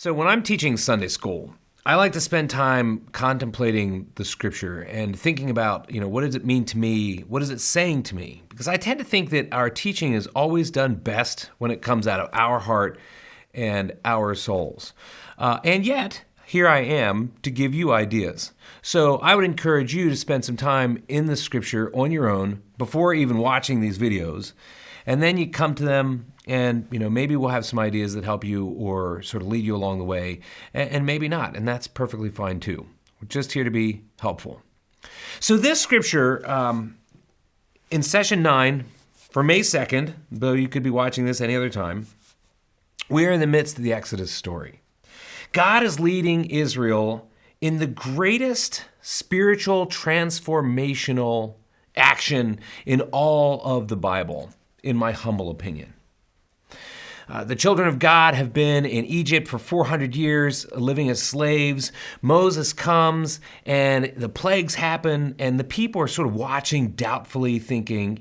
So when I'm teaching Sunday school, I like to spend time contemplating the scripture and thinking about, what does it mean to me? What is it saying to me? Because I tend to think that our teaching is always done best when it comes out of our heart and our souls. And yet, here I am to give you ideas. So I would encourage you to spend some time in the scripture on your own before even watching these videos. And then you come to them and, maybe we'll have some ideas that help you or sort of lead you along the way, and maybe not. And that's perfectly fine too. We're just here to be helpful. So this scripture, in session 9, for May 2nd, though you could be watching this any other time, we are in the midst of the Exodus story. God is leading Israel in the greatest spiritual transformational action in all of the Bible, in my humble opinion. The children of God have been in Egypt for 400 years, living as slaves. Moses comes, and the plagues happen, and the people are sort of watching doubtfully, thinking,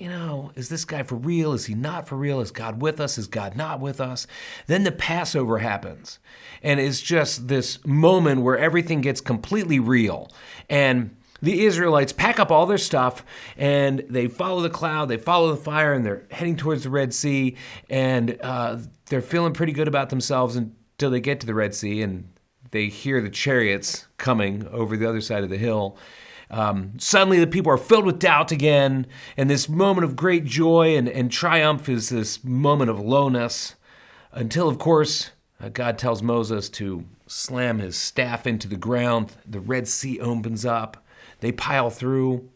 is this guy for real? Is he not for real? Is God with us? Is God not with us? Then the Passover happens, and it's just this moment where everything gets completely real. And the Israelites pack up all their stuff, and they follow the cloud, they follow the fire, and they're heading towards the Red Sea, and they're feeling pretty good about themselves until they get to the Red Sea, and they hear the chariots coming over the other side of the hill. Suddenly the people are filled with doubt again, and this moment of great joy and triumph is this moment of lowness, until, of course, God tells Moses to slam his staff into the ground. The Red Sea opens up. They pile through.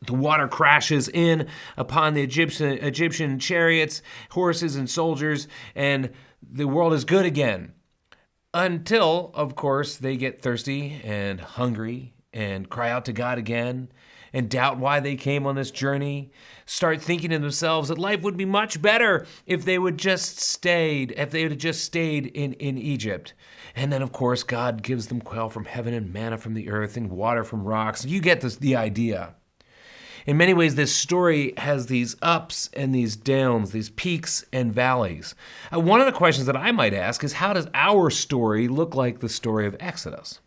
The water crashes in upon the Egyptian chariots, horses, and soldiers, and the world is good again. Until, of course, they get thirsty and hungry and cry out to God again and doubt why they came on this journey, start thinking to themselves that life would be much better if they would just stayed, in Egypt. And then, of course, God gives them quail from heaven and manna from the earth and water from rocks. You get the idea. In many ways, this story has these ups and these downs, these peaks and valleys. One of the questions that I might ask is, how does our story look like the story of Exodus?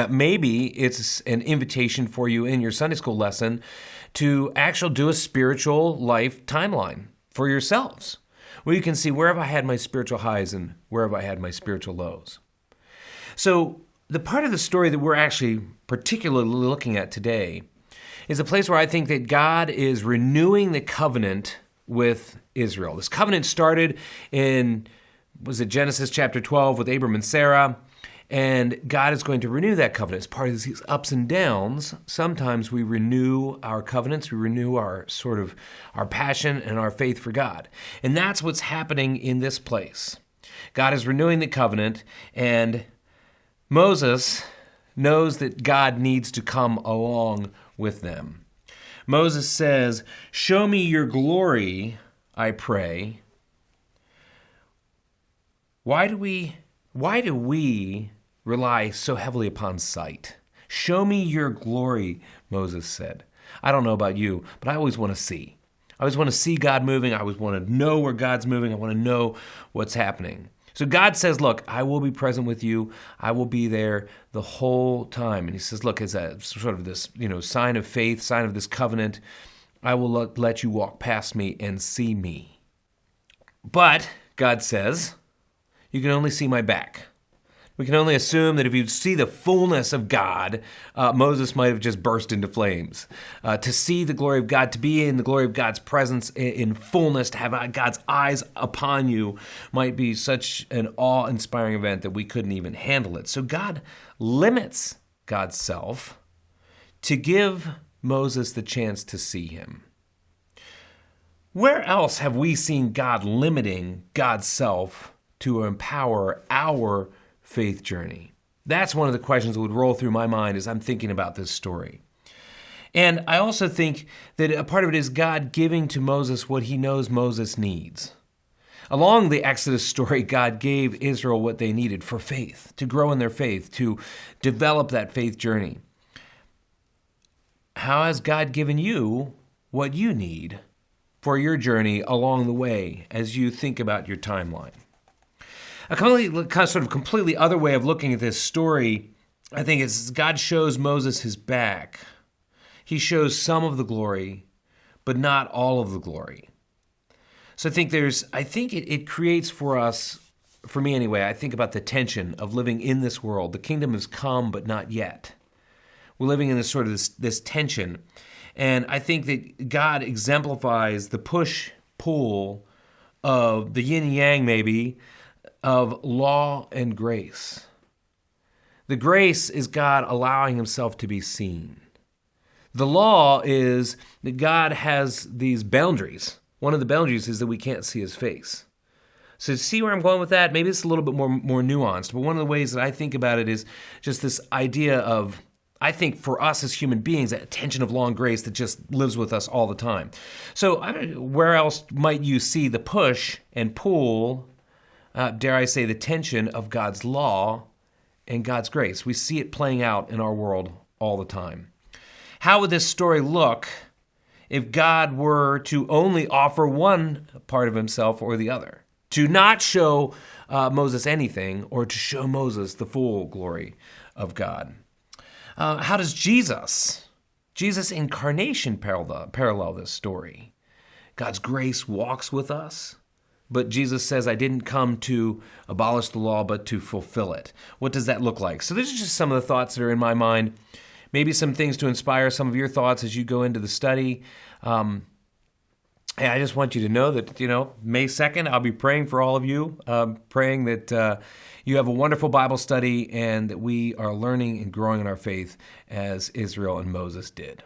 Maybe it's an invitation for you in your Sunday school lesson to actually do a spiritual life timeline for yourselves, where you can see, where have I had my spiritual highs and where have I had my spiritual lows? So the part of the story that we're actually particularly looking at today is a place where I think that God is renewing the covenant with Israel. This covenant started in, Genesis chapter 12 with Abram and Sarah, and God is going to renew that covenant. As part of these ups and downs, sometimes we renew our covenants, we renew our passion and our faith for God. And that's what's happening in this place. God is renewing the covenant, and Moses knows that God needs to come along with them. Moses says, "Show me your glory, I pray." Why do we rely so heavily upon sight? Show me your glory, Moses said. I don't know about you, but I always want to see. I always want to see God moving. I always want to know where God's moving. I want to know what's happening. So God says, look, I will be present with you. I will be there the whole time. And he says, look, as a sort of this, sign of faith, sign of this covenant, I will let you walk past me and see me. But, God says, you can only see my back. We can only assume that if you see the fullness of God, Moses might have just burst into flames. To see the glory of God, to be in the glory of God's presence in fullness, to have God's eyes upon you might be such an awe-inspiring event that we couldn't even handle it. So God limits God's self to give Moses the chance to see him. Where else have we seen God limiting God's self to empower our faith journey? That's one of the questions that would roll through my mind as I'm thinking about this story. And I also think that a part of it is God giving to Moses what he knows Moses needs. Along the Exodus story, God gave Israel what they needed for faith, to grow in their faith, to develop that faith journey. How has God given you what you need for your journey along the way as you think about your timeline? A completely other way of looking at this story, I think, is God shows Moses his back. He shows some of the glory, but not all of the glory. So I think it creates for us, for me anyway, I think about the tension of living in this world. The kingdom has come, but not yet. We're living in this tension. And I think that God exemplifies the push-pull of the yin and yang, maybe, of law and grace. The grace is God allowing himself to be seen. The law is that God has these boundaries. One of the boundaries is that we can't see his face. So see where I'm going with that? Maybe it's a little bit more nuanced, but one of the ways that I think about it is just this idea of, I think for us as human beings, that tension of law and grace that just lives with us all the time. So where else might you see the push and pull, dare I say, the tension of God's law and God's grace? We see it playing out in our world all the time. How would this story look if God were to only offer one part of himself or the other? To not show Moses anything, or to show Moses the full glory of God. How does Jesus' incarnation parallel this story? God's grace walks with us, but Jesus says, I didn't come to abolish the law, but to fulfill it. What does that look like? So these are just some of the thoughts that are in my mind. Maybe some things to inspire some of your thoughts as you go into the study. Hey, I just want you to know that, May 2nd, I'll be praying for all of you, praying that you have a wonderful Bible study and that we are learning and growing in our faith as Israel and Moses did.